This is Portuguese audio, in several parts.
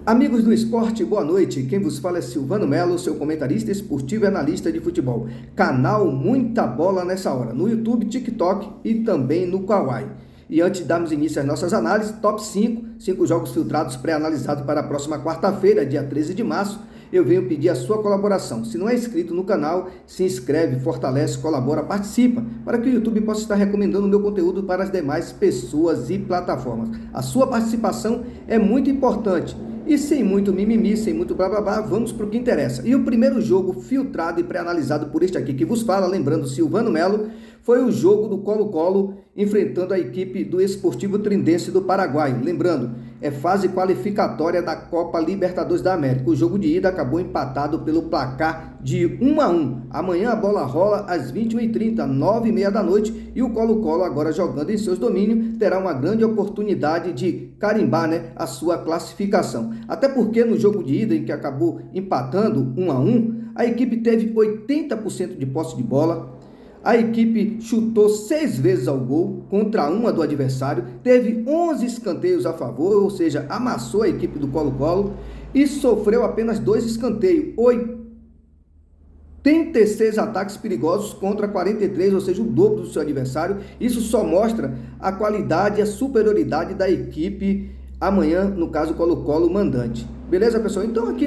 Amigos do esporte, boa noite. Quem vos fala é Silvano Melo, seu comentarista esportivo e analista de futebol. Canal Muita Bola Nessa Hora, no YouTube, TikTok e também no Kawaii. E antes de darmos início às nossas análises, top 5 jogos filtrados pré-analisados para a próxima quarta-feira, dia 13 de março, eu venho pedir a sua colaboração. Se não é inscrito no canal, se inscreve, fortalece, colabora, participa, para que o YouTube possa estar recomendando o meu conteúdo para as demais pessoas e plataformas. A sua participação é muito importante. E sem muito mimimi, sem muito blá blá blá, vamos para o que interessa. E o primeiro jogo filtrado e pré-analisado por este aqui que vos fala, lembrando Silvano Melo, foi o jogo do Colo-Colo enfrentando a equipe do Esportivo Trindense do Paraguai. Lembrando, é fase qualificatória da Copa Libertadores da América. O jogo de ida acabou empatado pelo placar de 1-1. Amanhã a bola rola às 21h30, 9h30 da noite, e o Colo-Colo, agora jogando em seus domínios, terá uma grande oportunidade de carimbar, a sua classificação. Até porque no jogo de ida, em que acabou empatando 1-1, a equipe teve 80% de posse de bola. A equipe chutou 6 vezes ao gol contra uma do adversário, teve 11 escanteios a favor, ou seja, amassou a equipe do Colo-Colo e sofreu apenas 2 escanteios, 86 ataques perigosos contra 43, ou seja, o dobro do seu adversário. Isso só mostra a qualidade e a superioridade da equipe amanhã, no caso Colo-Colo mandante. Beleza, pessoal? Então aqui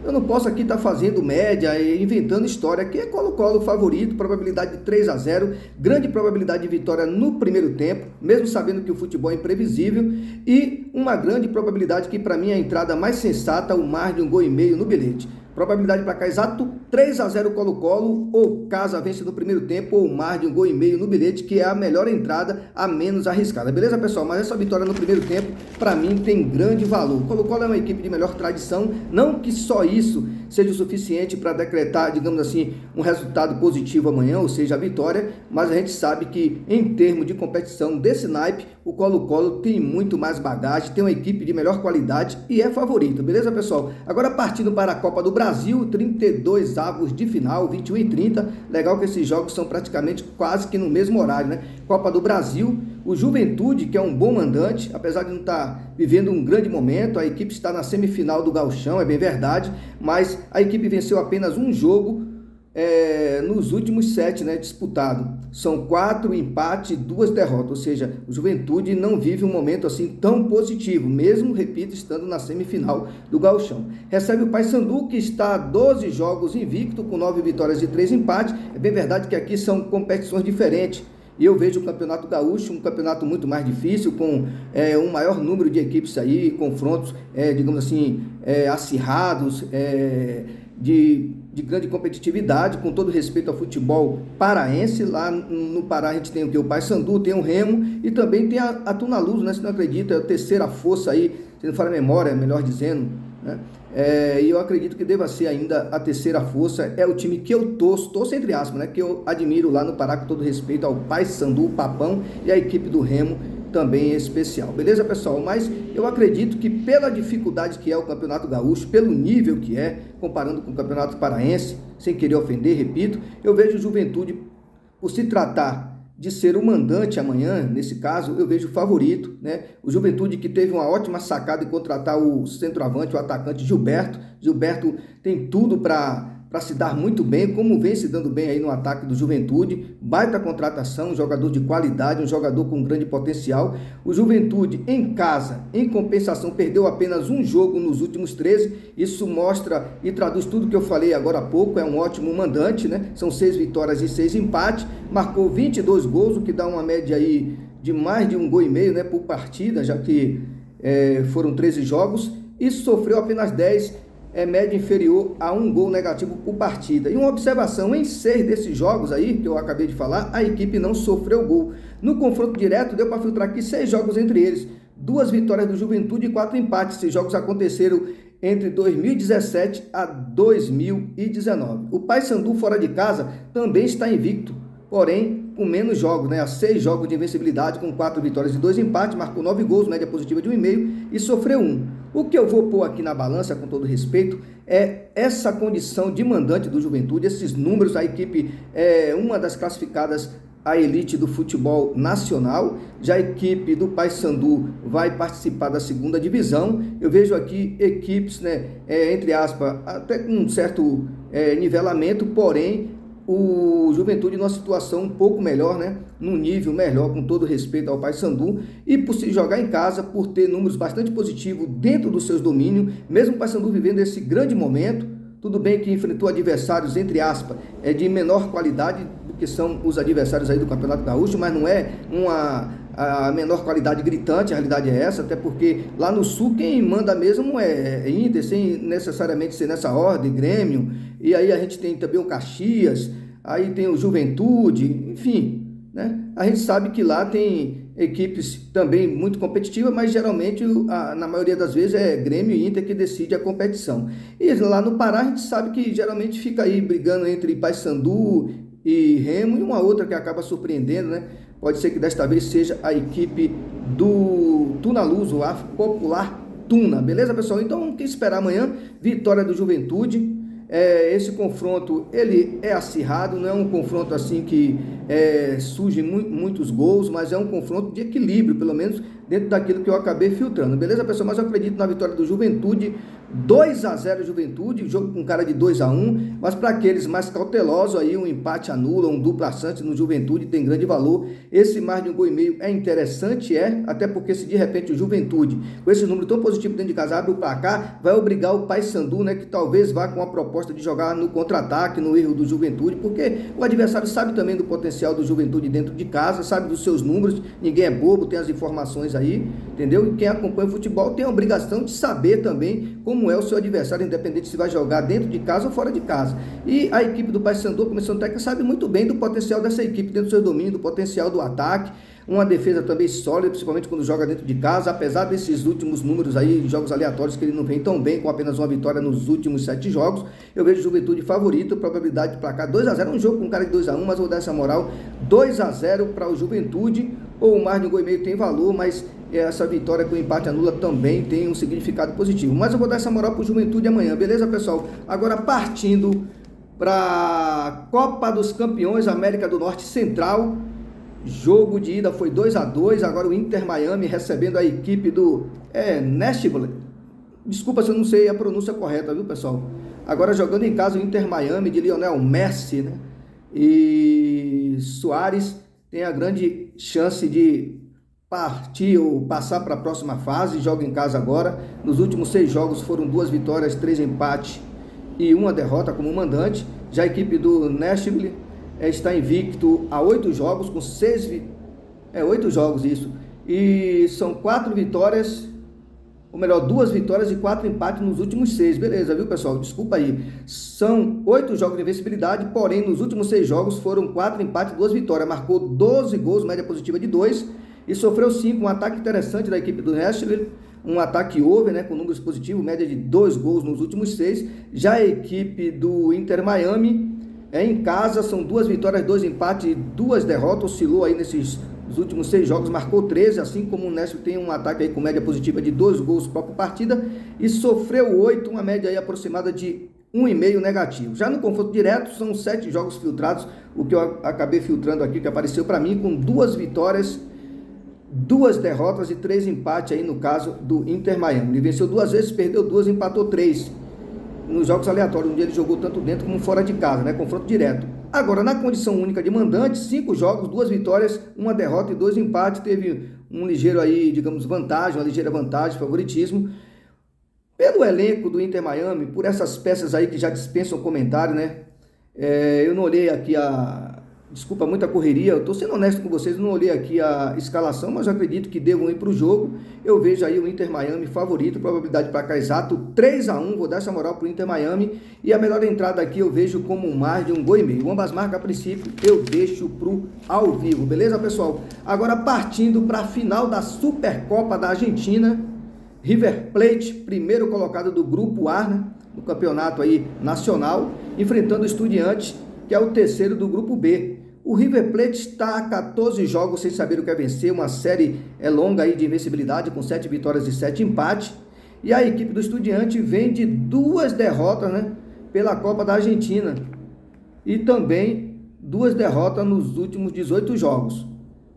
eu não posso aqui estar fazendo média e inventando história. Aqui é Colo-Colo favorito, probabilidade de 3-0, grande probabilidade de vitória no primeiro tempo, mesmo sabendo que o futebol é imprevisível, e uma grande probabilidade que para mim é a entrada mais sensata, o mais de 1,5 gols no bilhete. Probabilidade para cá exato, 3-0 Colo-Colo, ou casa vence no primeiro tempo, ou mais de 1,5 gols no bilhete, que é a melhor entrada, a menos arriscada. Beleza, pessoal? Mas essa vitória no primeiro tempo, para mim, tem grande valor. Colo-Colo é uma equipe de melhor tradição, não que só isso seja o suficiente para decretar, digamos assim, um resultado positivo amanhã, ou seja, a vitória, mas a gente sabe que, em termos de competição desse naipe, o Colo-Colo tem muito mais bagagem, tem uma equipe de melhor qualidade e é favorito, beleza, pessoal? Agora partindo para a Copa do Brasil, 32 avos de final, 21h30, legal que esses jogos são praticamente quase que no mesmo horário, Copa do Brasil, o Juventude, que é um bom mandante, apesar de não estar vivendo um grande momento, a equipe está na semifinal do Gauchão, é bem verdade, mas a equipe venceu apenas um jogo nos últimos 7 disputados. São 4 empates e 2 derrotas, ou seja, o Juventude não vive um momento assim tão positivo, mesmo, repito, estando na semifinal do Gauchão. Recebe o Paysandu, que está a 12 jogos invicto, com 9 vitórias e 3 empates. É bem verdade que aqui são competições diferentes. E eu vejo o Campeonato Gaúcho um campeonato muito mais difícil, com um maior número de equipes aí, confrontos, digamos assim, acirrados, de grande competitividade, com todo respeito ao futebol paraense. Lá no Pará a gente tem o Paysandu, tem o Remo e também tem a Tunaluz, se não acredita, é a terceira força aí, se não fala a memória, melhor dizendo, e eu acredito que deva ser ainda a terceira força. É o time que eu torço entre aspas, que eu admiro lá no Pará, com todo respeito ao Paysandu, o Papão, e a equipe do Remo também é especial, beleza, pessoal? Mas eu acredito que pela dificuldade que é o Campeonato Gaúcho, pelo nível que é, comparando com o Campeonato Paraense, sem querer ofender, repito, eu vejo o Juventude, por se tratar de ser o mandante amanhã, nesse caso, eu vejo o favorito, O Juventude, que teve uma ótima sacada em contratar o centroavante, o atacante Gilberto. Gilberto tem tudo para se dar muito bem, como vem se dando bem aí no ataque do Juventude. Baita contratação, um jogador de qualidade, um jogador com grande potencial. O Juventude, em casa, em compensação, perdeu apenas um jogo nos últimos 13. Isso mostra e traduz tudo que eu falei agora há pouco. É um ótimo mandante, São 6 vitórias e 6 empates. Marcou 22 gols, o que dá uma média aí de mais de 1,5 gols, por partida, já que foram 13 jogos. E sofreu apenas 10, média inferior a 1 gol negativo por partida. E uma observação, em 6 desses jogos aí, que eu acabei de falar, a equipe não sofreu gol. No confronto direto, deu para filtrar aqui 6 jogos entre eles. 2 vitórias do Juventude e 4 empates. Esses jogos aconteceram entre 2017 a 2019. O Paysandu, fora de casa, também está invicto, porém com menos jogos, Há 6 jogos de invencibilidade, com 4 vitórias e 2 empates, marcou 9 gols, média positiva de 1,5 e sofreu 1. O que eu vou pôr aqui na balança, com todo respeito, é essa condição de mandante do Juventude, esses números. A equipe é uma das classificadas a elite do futebol nacional. Já a equipe do Paysandu vai participar da segunda divisão. Eu vejo aqui equipes, né, entre aspas, até com um certo nivelamento, porém o Juventude numa situação um pouco melhor, né, num nível melhor, com todo respeito ao Paysandu, e por se jogar em casa, por ter números bastante positivos dentro dos seus domínios, mesmo o Paysandu vivendo esse grande momento. Tudo bem que enfrentou adversários, entre aspas, de menor qualidade do que são os adversários aí do Campeonato Gaúcho, mas não é a menor qualidade gritante, a realidade é essa, até porque lá no Sul quem manda mesmo é Inter, sem necessariamente ser nessa ordem, Grêmio, e aí a gente tem também o Caxias, aí tem o Juventude, enfim, né? A gente sabe que lá tem equipes também muito competitivas, mas geralmente, na maioria das vezes, é Grêmio e Inter que decide a competição. E lá no Pará a gente sabe que geralmente fica aí brigando entre Paysandu e Remo, e uma outra que acaba surpreendendo, né? Pode ser que desta vez seja a equipe do Tunaluz, o popular Tuna, beleza, pessoal? Então, o que esperar amanhã? Vitória do Juventude. Esse confronto ele é acirrado, não é um confronto assim que surgem muitos gols, mas é um confronto de equilíbrio, pelo menos dentro daquilo que eu acabei filtrando, beleza, pessoal? Mas eu acredito na vitória do Juventude, 2-0 Juventude, jogo com cara de 2-1, mas para aqueles mais cautelosos aí, um empate anula, um dupla chance no Juventude tem grande valor. Esse mais de 1,5 gol é interessante, até porque se de repente o Juventude, com esse número tão positivo dentro de casa, abre o placar, vai obrigar o Paysandu, né, que talvez vá com a proposta de jogar no contra-ataque, no erro do Juventude, porque o adversário sabe também do potencial do Juventude dentro de casa, sabe dos seus números, ninguém é bobo, tem as informações aí, entendeu? E quem acompanha o futebol tem a obrigação de saber também como é o seu adversário, independente se vai jogar dentro de casa ou fora de casa. E a equipe do Paysandu, a comissão técnica, sabe muito bem do potencial dessa equipe dentro do seu domínio, do potencial do ataque, uma defesa também sólida, principalmente quando joga dentro de casa, apesar desses últimos números aí, jogos aleatórios, que ele não vem tão bem, com apenas uma vitória nos últimos 7 jogos, eu vejo Juventude favorito, probabilidade de placar 2-0, um jogo com cara de 2-1, mas eu vou dar essa moral, 2-0 para o Juventude, ou mais de 1,5 gol tem valor, mas essa vitória com empate anula também tem um significado positivo. Mas eu vou dar essa moral para o Juventude amanhã, beleza, pessoal? Agora partindo para a Copa dos Campeões América do Norte Central, jogo de ida foi 2-2, agora o Inter Miami recebendo a equipe do Nashville. Desculpa se eu não sei a pronúncia correta, viu, pessoal? Agora jogando em casa o Inter Miami de Lionel Messi, né? E Suárez tem a grande chance de partir ou passar para a próxima fase, joga em casa agora. Nos últimos 6 jogos foram 2 vitórias, 3 empates e 1 derrota como mandante. Já a equipe do Nashville está invicto a 8 jogos, com 8 jogos isso, e são 4 vitórias, ou melhor, 2 vitórias e 4 empates nos últimos 6, beleza, viu, pessoal? Desculpa aí, são 8 jogos de invencibilidade, porém nos últimos 6 jogos foram 4 empates e 2 vitórias, marcou 12 gols, média positiva de 2, e sofreu 5, um ataque interessante da equipe do Nashville, um ataque over, né, com números positivos, média de 2 gols nos últimos 6, já a equipe do Inter Miami, em casa, são 2 vitórias, 2 empates e 2 derrotas, oscilou aí nesses últimos 6 jogos, marcou 13, assim como o Nashville tem um ataque aí com média positiva de 2 gols por partida, e sofreu 8, uma média aí aproximada de 1,5 negativo. Já no confronto direto, são 7 jogos filtrados, o que eu acabei filtrando aqui, que apareceu para mim, com 2 vitórias, 2 derrotas e 3 empates aí no caso do Inter Miami. Ele venceu 2 vezes, perdeu 2, empatou 3. Nos jogos aleatórios, onde ele jogou tanto dentro como fora de casa, né? Confronto direto. Agora, na condição única de mandante, 5 jogos, 2 vitórias, 1 derrota e 2 empates. Teve um ligeiro aí, digamos, vantagem, uma ligeira vantagem, favoritismo. Pelo elenco do Inter Miami, por essas peças aí que já dispensam comentário, né? Eu não olhei aqui Desculpa, muita correria, eu estou sendo honesto com vocês, não olhei aqui a escalação, mas eu acredito que devam ir para o jogo. Eu vejo aí o Inter Miami favorito, probabilidade de placar exato 3-1, vou dar essa moral para o Inter Miami. E a melhor entrada aqui eu vejo como mais de 1,5 gol. Ambas marcas, a princípio, eu deixo para o ao vivo, beleza, pessoal? Agora partindo para a final da Supercopa da Argentina, River Plate, primeiro colocado do Grupo A, né, no campeonato aí nacional, enfrentando o Estudiantes, que é o terceiro do Grupo B. O River Plate está a 14 jogos sem saber o que é vencer, uma série longa aí de invencibilidade, com 7 vitórias e 7 empates. E a equipe do Estudiante vem de 2 derrotas, né, pela Copa da Argentina. E também 2 derrotas nos últimos 18 jogos.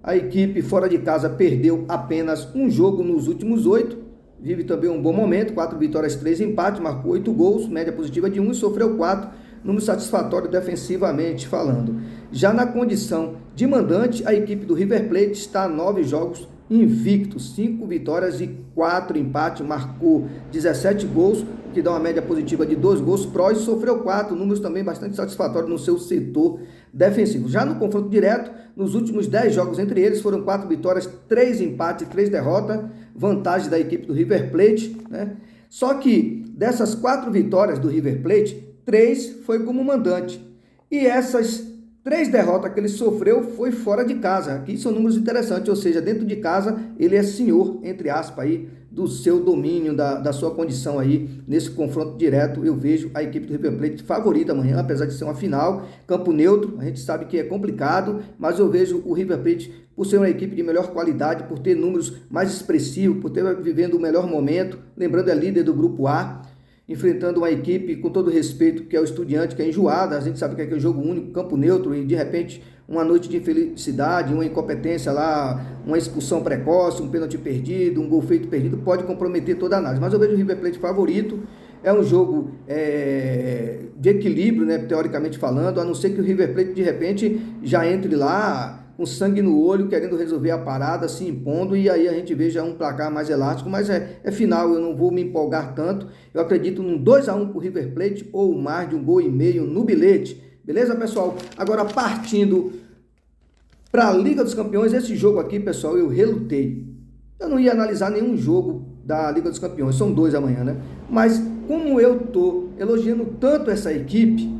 A equipe fora de casa perdeu apenas um jogo nos últimos 8, vive também um bom momento, 4 vitórias, 3 empates, marcou 8 gols, média positiva de 1 e sofreu 4, número satisfatório defensivamente falando. Já na condição de mandante, a equipe do River Plate está a 9 jogos invictos, 5 vitórias e 4 empates, marcou 17 gols, que dá uma média positiva de 2 gols pró e sofreu 4, números também bastante satisfatórios no seu setor defensivo. Já no confronto direto, nos últimos 10 jogos entre eles, foram 4 vitórias, 3 empates e 3 derrotas, vantagem da equipe do River Plate, né? Só que dessas 4 vitórias do River Plate, 3 foi como mandante. E essas 3 derrotas que ele sofreu foi fora de casa. Aqui são números interessantes, ou seja, dentro de casa ele é senhor, entre aspas, aí, do seu domínio, da sua condição aí. Nesse confronto direto, eu vejo a equipe do River Plate favorita amanhã, apesar de ser uma final, campo neutro, a gente sabe que é complicado, mas eu vejo o River Plate, por ser uma equipe de melhor qualidade, por ter números mais expressivos, por ter vivendo o melhor momento, lembrando é líder do grupo A, enfrentando uma equipe, com todo respeito, que é o Estudiante, que é enjoada, a gente sabe que é jogo único, campo neutro, e de repente uma noite de infelicidade, uma incompetência lá, uma expulsão precoce, um pênalti perdido, um gol feito perdido, pode comprometer toda a análise. Mas eu vejo o River Plate favorito, é um jogo de equilíbrio, né, teoricamente falando, a não ser que o River Plate de repente já entre lá com sangue no olho, querendo resolver a parada, se impondo, e aí a gente veja um placar mais elástico, mas é final, eu não vou me empolgar tanto, eu acredito num 2-1 para o River Plate, ou mais de 1,5 gols no bilhete, beleza, pessoal? Agora, partindo para a Liga dos Campeões, esse jogo aqui, pessoal, eu relutei, eu não ia analisar nenhum jogo da Liga dos Campeões, são 2 amanhã, né? Mas como eu tô elogiando tanto essa equipe,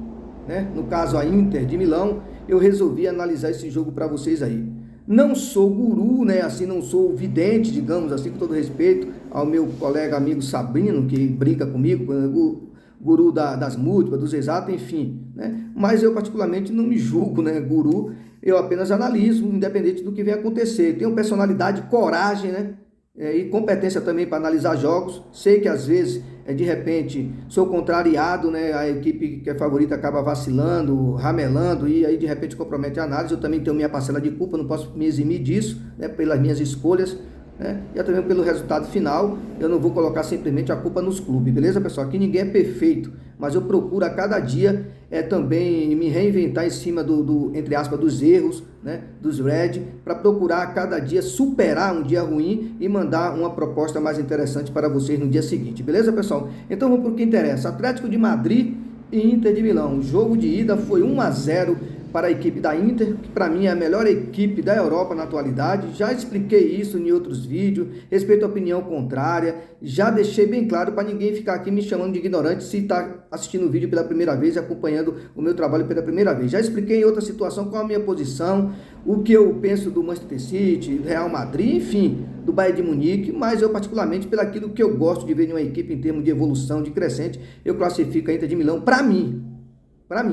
né, no caso a Inter de Milão, eu resolvi analisar esse jogo para vocês aí. Não sou guru, né, assim, não sou vidente, digamos assim, com todo respeito ao meu colega amigo Sabrino, que brinca comigo, guru das múltiplas, dos exatos, enfim, né, mas eu particularmente não me julgo, né, guru, eu apenas analiso, independente do que venha acontecer. Tenho personalidade, coragem, né, e competência também para analisar jogos. Sei que às vezes, de repente, sou contrariado, né? A equipe que é favorita acaba vacilando, ramelando e aí de repente compromete a análise. Eu também tenho minha parcela de culpa, não posso me eximir disso, né? Pelas minhas escolhas, né? E também pelo resultado final. Eu não vou colocar simplesmente a culpa nos clubes, beleza, pessoal? Aqui ninguém é perfeito, mas eu procuro a cada dia também me reinventar em cima entre aspas, dos erros, né, dos Red, para procurar a cada dia superar um dia ruim e mandar uma proposta mais interessante para vocês no dia seguinte, beleza, pessoal? Então vamos para o que interessa. Atlético de Madrid e Inter de Milão. O jogo de ida foi 1-0 para a equipe da Inter, que para mim é a melhor equipe da Europa na atualidade. Já expliquei isso em outros vídeos, respeito à opinião contrária, já deixei bem claro para ninguém ficar aqui me chamando de ignorante se está assistindo o vídeo pela primeira vez e acompanhando o meu trabalho pela primeira vez. Já expliquei em outra situação qual a minha posição, o que eu penso do Manchester City, Real Madrid, enfim, do Bayern de Munique, mas eu particularmente, pelo aquilo que eu gosto de ver em uma equipe em termos de evolução, de crescente, eu classifico a Inter de Milão, para mim,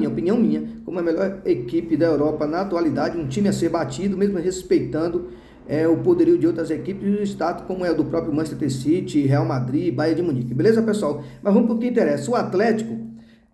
opinião minha, como a melhor equipe da Europa na atualidade, um time a ser batido, mesmo respeitando o poderio de outras equipes e o status como é o do próprio Manchester City, Real Madrid e Bayern de Munique. Beleza, pessoal? Mas vamos para o que interessa. O Atlético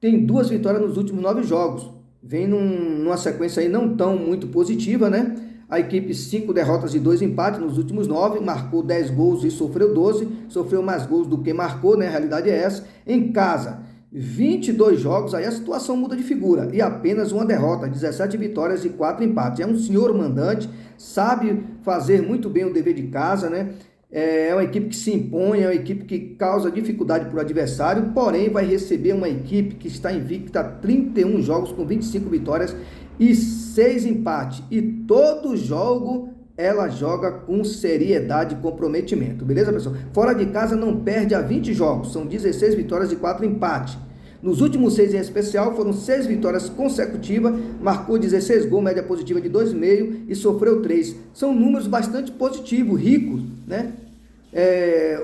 tem 2 vitórias nos últimos 9 jogos. Vem numa sequência aí não tão muito positiva, né? A equipe 5 derrotas e 2 empates nos últimos 9, marcou 10 gols e sofreu 12, sofreu mais gols do que marcou, né? A realidade é essa. Em casa, 22 jogos, aí a situação muda de figura, e apenas uma derrota, 17 vitórias e 4 empates. É um senhor mandante, sabe fazer muito bem o dever de casa, né? É uma equipe que se impõe, é uma equipe que causa dificuldade para o adversário, porém vai receber uma equipe que está invicta, 31 jogos com 25 vitórias e 6 empates, e todo jogo ela joga com seriedade e comprometimento, beleza, pessoal? Fora de casa não perde há 20 jogos, são 16 vitórias e 4 empates. Nos últimos 6 em especial, foram 6 vitórias consecutivas, marcou 16 gols, média positiva de 2,5 e sofreu 3. São números bastante positivos, ricos, né?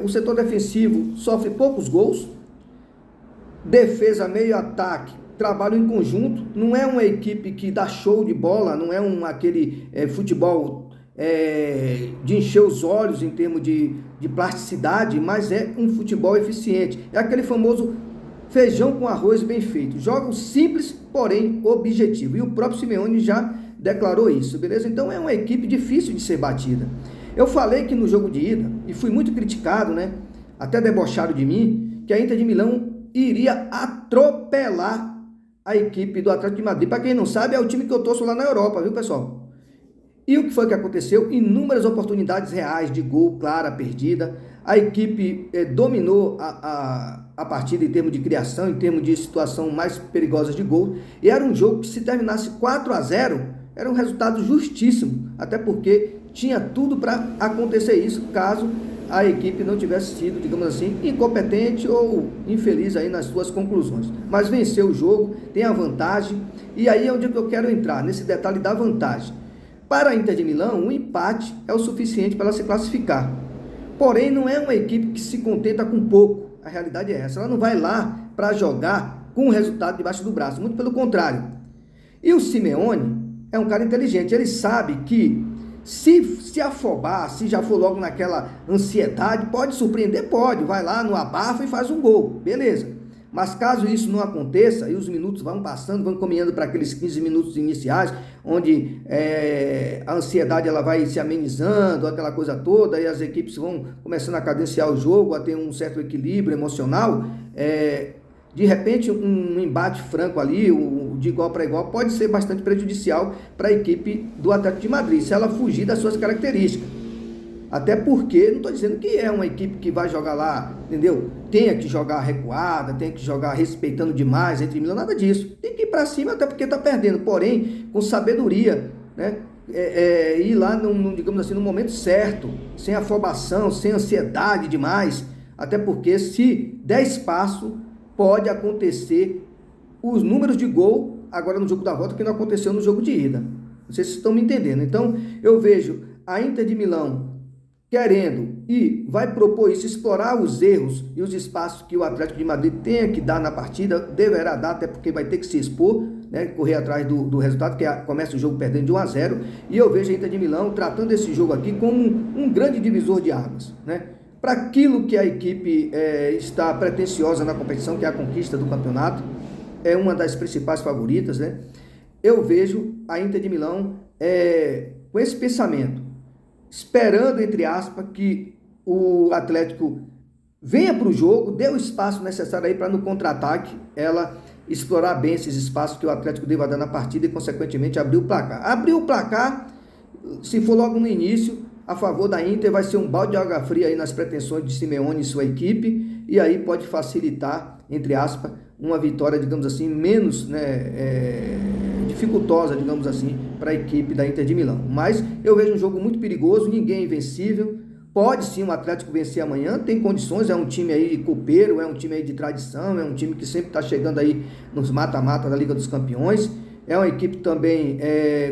O setor defensivo sofre poucos gols, defesa, meio ataque, trabalho em conjunto, não é uma equipe que dá show de bola, não é aquele futebol de encher os olhos em termos de plasticidade, mas é um futebol eficiente. É aquele famoso feijão com arroz bem feito. Jogo simples, porém objetivo. E o próprio Simeone já declarou isso, beleza? Então é uma equipe difícil de ser batida. Eu falei que no jogo de ida, e fui muito criticado, né? Até debocharam de mim, que a Inter de Milão iria atropelar a equipe do Atlético de Madrid. Para quem não sabe, é o time que eu torço lá na Europa, viu, pessoal? E o que foi que aconteceu? Inúmeras oportunidades reais de gol, clara, perdida. A equipe dominou a partida em termos de criação, em termos de situação mais perigosa de gol. E era um jogo que, se terminasse 4-0, era um resultado justíssimo. Até porque tinha tudo para acontecer isso, caso a equipe não tivesse sido, digamos assim, incompetente ou infeliz aí nas suas conclusões. Mas venceu o jogo, tem a vantagem. E aí é onde eu quero entrar, nesse detalhe da vantagem. Para a Inter de Milão, um empate é o suficiente para ela se classificar. Porém, não é uma equipe que se contenta com pouco. A realidade é essa. Ela não vai lá para jogar com o resultado debaixo do braço. Muito pelo contrário. E o Simeone é um cara inteligente. Ele sabe que se afobar, se já for logo naquela ansiedade, pode surpreender? Pode. Vai lá no abafa e faz um gol. Beleza. Mas caso isso não aconteça, e os minutos vão passando, vão caminhando para aqueles 15 minutos iniciais, onde a ansiedade ela vai se amenizando, aquela coisa toda, e as equipes vão começando a cadenciar o jogo, a ter um certo equilíbrio emocional, de repente um embate franco ali, de igual para igual, pode ser bastante prejudicial para a equipe do Atlético de Madrid, se ela fugir das suas características. Até porque, não estou dizendo que é uma equipe que vai jogar lá, entendeu? Tenha que jogar recuada, tenha que jogar respeitando demais entre Milão, nada disso. Tem que ir para cima até porque está perdendo, porém, com sabedoria, né? Ir lá, digamos assim, no momento certo, sem afobação, sem ansiedade demais, até porque se der espaço, pode acontecer os números de gol, agora no jogo da volta, que não aconteceu no jogo de ida. Não sei se vocês estão me entendendo. Então, eu vejo a Inter de Milão querendo e vai propor isso, explorar os erros e os espaços que o Atlético de Madrid tenha que dar na partida, deverá dar, até porque vai ter que se expor, né, correr atrás do resultado, que começa o jogo perdendo de 1-0, e eu vejo a Inter de Milão tratando esse jogo aqui como um grande divisor de águas, né, para aquilo que a equipe está pretensiosa na competição, que é a conquista do campeonato, é uma das principais favoritas, né, eu vejo a Inter de Milão com esse pensamento, esperando, entre aspas, que o Atlético venha para o jogo, dê o espaço necessário aí para no contra-ataque ela explorar bem esses espaços que o Atlético deva dar na partida e, consequentemente, abrir o placar. Abrir o placar, se for logo no início, a favor da Inter, vai ser um balde de água fria aí nas pretensões de Simeone e sua equipe, e aí pode facilitar, entre aspas, uma vitória, digamos assim, menos, dificultosa, digamos assim, para a equipe da Inter de Milão. Mas eu vejo um jogo muito perigoso, ninguém é invencível. Pode sim o Atlético vencer amanhã, tem condições, é um time aí copeiro, é um time aí de tradição, é um time que sempre está chegando aí nos mata-mata da Liga dos Campeões. É uma equipe também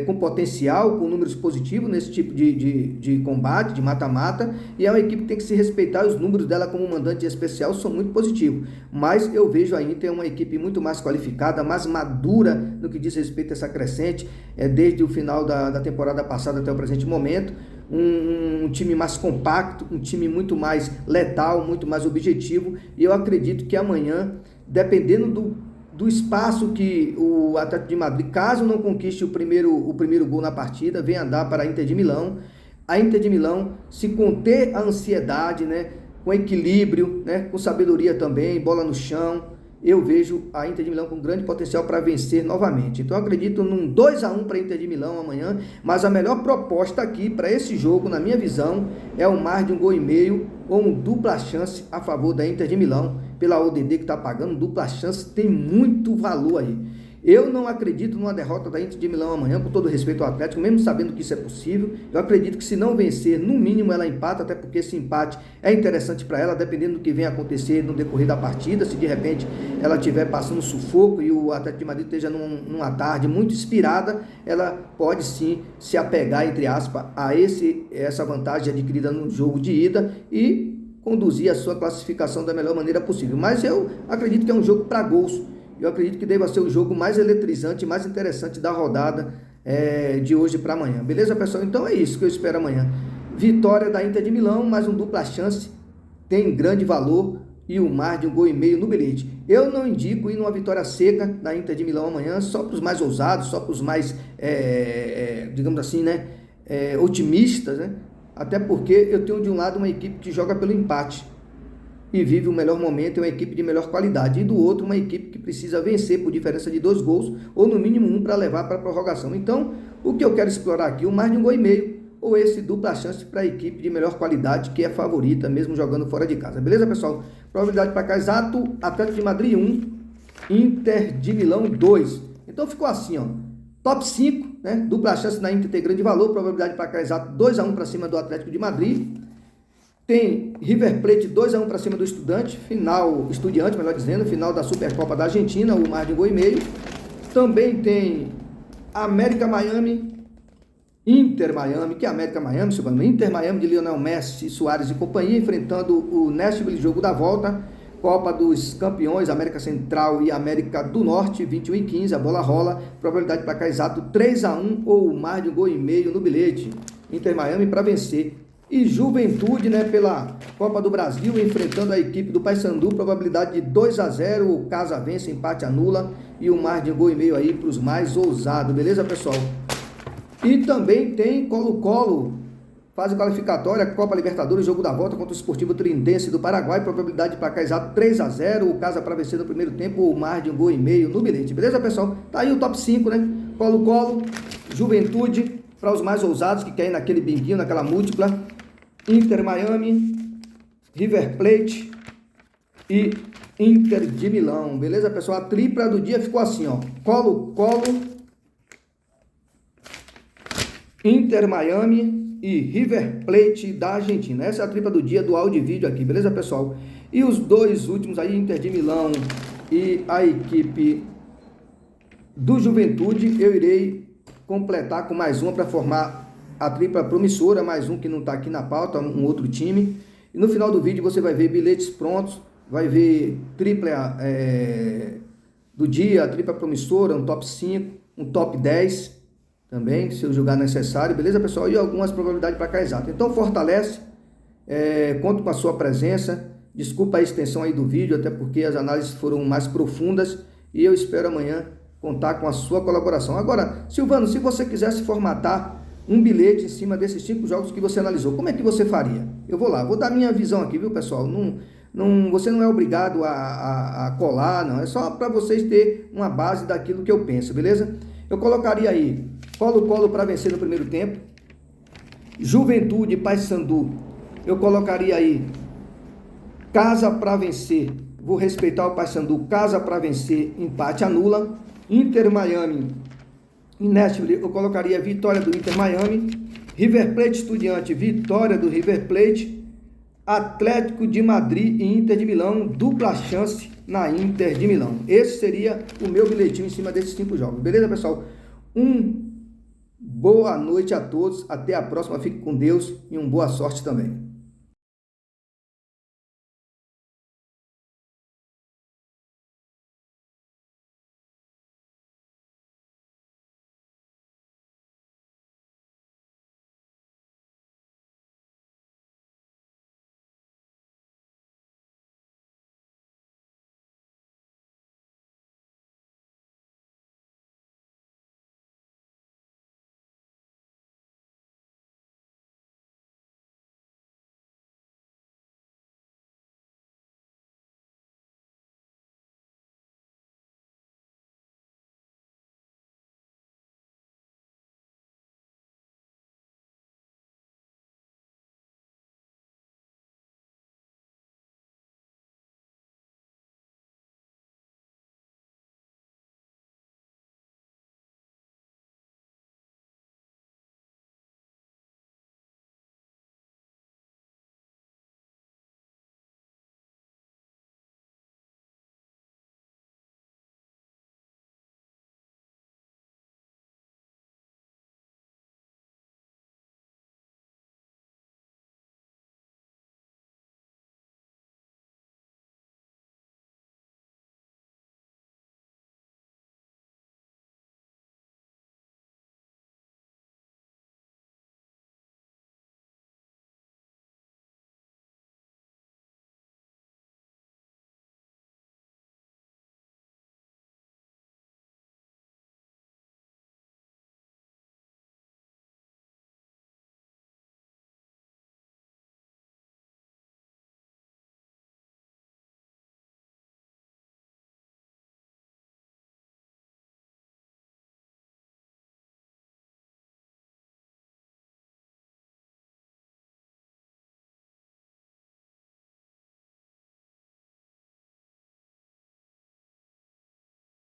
com potencial, com números positivos nesse tipo de combate, de mata-mata, e é uma equipe que tem que se respeitar. Os números dela como mandante especial são muito positivos, mas eu vejo a Inter uma equipe muito mais qualificada, mais madura no que diz respeito a essa crescente, desde o final da temporada passada até o presente momento, um time mais compacto, um time muito mais letal, muito mais objetivo, e eu acredito que amanhã, dependendo do espaço que o Atlético de Madrid, caso não conquiste o primeiro gol na partida, venha dar para a Inter de Milão. A Inter de Milão, se conter a ansiedade, né, com equilíbrio, né, com sabedoria também, bola no chão, eu vejo a Inter de Milão com grande potencial para vencer novamente. Então eu acredito num 2-1 para a Inter de Milão amanhã, mas a melhor proposta aqui para esse jogo, na minha visão, é o mais de 1,5 gols ou um dupla chance a favor da Inter de Milão, pela ODD que está pagando. Dupla chance tem muito valor aí. Eu não acredito numa derrota da Inter de Milão amanhã, com todo respeito ao Atlético, mesmo sabendo que isso é possível. Eu acredito que se não vencer, no mínimo ela empata, até porque esse empate é interessante para ela, dependendo do que venha acontecer no decorrer da partida. Se de repente ela estiver passando sufoco e o Atlético de Madrid esteja numa tarde muito inspirada, ela pode sim se apegar, entre aspas, a essa vantagem adquirida no jogo de ida e conduzir a sua classificação da melhor maneira possível. Mas eu acredito que é um jogo para gols. Eu acredito que deva ser o jogo mais eletrizante, mais interessante da rodada de hoje para amanhã. Beleza, pessoal? Então é isso que eu espero amanhã. Vitória da Inter de Milão, mais um dupla chance, tem grande valor e o mais de 1,5 gols no bilhete. Eu não indico ir numa vitória seca da Inter de Milão amanhã, só para os mais ousados, só para os mais, digamos assim, né, otimistas, né? Até porque eu tenho de um lado uma equipe que joga pelo empate e vive o melhor momento, é uma equipe de melhor qualidade, e do outro uma equipe que precisa vencer por diferença de 2 gols, ou no mínimo 1 para levar para a prorrogação. Então, o que eu quero explorar aqui, o mais de 1,5 gols, ou esse dupla chance para a equipe de melhor qualidade, que é favorita, mesmo jogando fora de casa. Beleza, pessoal? Probabilidade para cá exato, Atlético de Madrid 1, Inter de Milão 2. Então ficou assim, ó, top 5, né? Dupla chance na Inter tem grande valor, probabilidade para cá exato 2-1 para cima do Atlético de Madrid. Tem River Plate 2-1 para cima do Estudiante, melhor dizendo, final da Supercopa da Argentina, o mais de 1,5 gols. Também tem América Miami, Inter Miami, que é América Miami, Inter Miami de Lionel Messi, Suárez e companhia, enfrentando o Nashville, jogo da volta, Copa dos Campeões, América Central e América do Norte, 21h15, a bola rola, probabilidade para cá exato 3-1 ou mais de 1,5 gols no bilhete. Inter Miami para vencer. E Juventude, né, pela Copa do Brasil, enfrentando a equipe do Paysandu, probabilidade de 2-0, o Casa vence, empate anula, e o mais de 1,5 gols aí para os mais ousados, beleza, pessoal? E também tem Colo-Colo, fase qualificatória, Copa Libertadores, jogo da volta contra o Sportivo Trindense do Paraguai, probabilidade de placar exato 3-0, o Casa para vencer no primeiro tempo, o mais de 1,5 gols no bilhete, beleza, pessoal? Tá aí o top 5, né? Colo-Colo, Juventude, para os mais ousados que querem naquele binguinho, naquela múltipla, Inter Miami, River Plate e Inter de Milão, beleza, pessoal? A tripla do dia ficou assim, ó, Colo-Colo, Inter Miami e River Plate da Argentina. Essa é a tripla do dia do áudio e vídeo aqui, beleza, pessoal? E os dois últimos aí, Inter de Milão e a equipe do Juventude, eu irei completar com mais uma para formar a tripla promissora, mais um que não está aqui na pauta, um outro time. E no final do vídeo você vai ver bilhetes prontos, vai ver tripla do dia, a tripla promissora, um top 5, um top 10 também, se eu julgar necessário, beleza, pessoal? E algumas probabilidades para cá exato. Então fortalece, conto com a sua presença, desculpa a extensão aí do vídeo, até porque as análises foram mais profundas, e eu espero amanhã contar com a sua colaboração. Agora, Silvano, se você quisesse formatar um bilhete em cima desses 5 jogos que você analisou, como é que você faria? Eu vou lá, vou dar minha visão aqui, viu, pessoal? Você não é obrigado a colar, não. É só para vocês terem uma base daquilo que eu penso, beleza? Eu colocaria aí Colo-Colo para vencer no primeiro tempo, Juventude e Paysandu. Eu colocaria aí Casa para vencer, vou respeitar o Paysandu, Casa para vencer, empate anula. Inter Miami e Nashville, eu colocaria vitória do Inter Miami. River Plate Estudiante, vitória do River Plate. Atlético de Madrid e Inter de Milão, dupla chance na Inter de Milão. Esse seria o meu bilhetinho em cima desses 5 jogos. Beleza, pessoal? Boa noite a todos. Até a próxima. Fique com Deus e boa sorte também.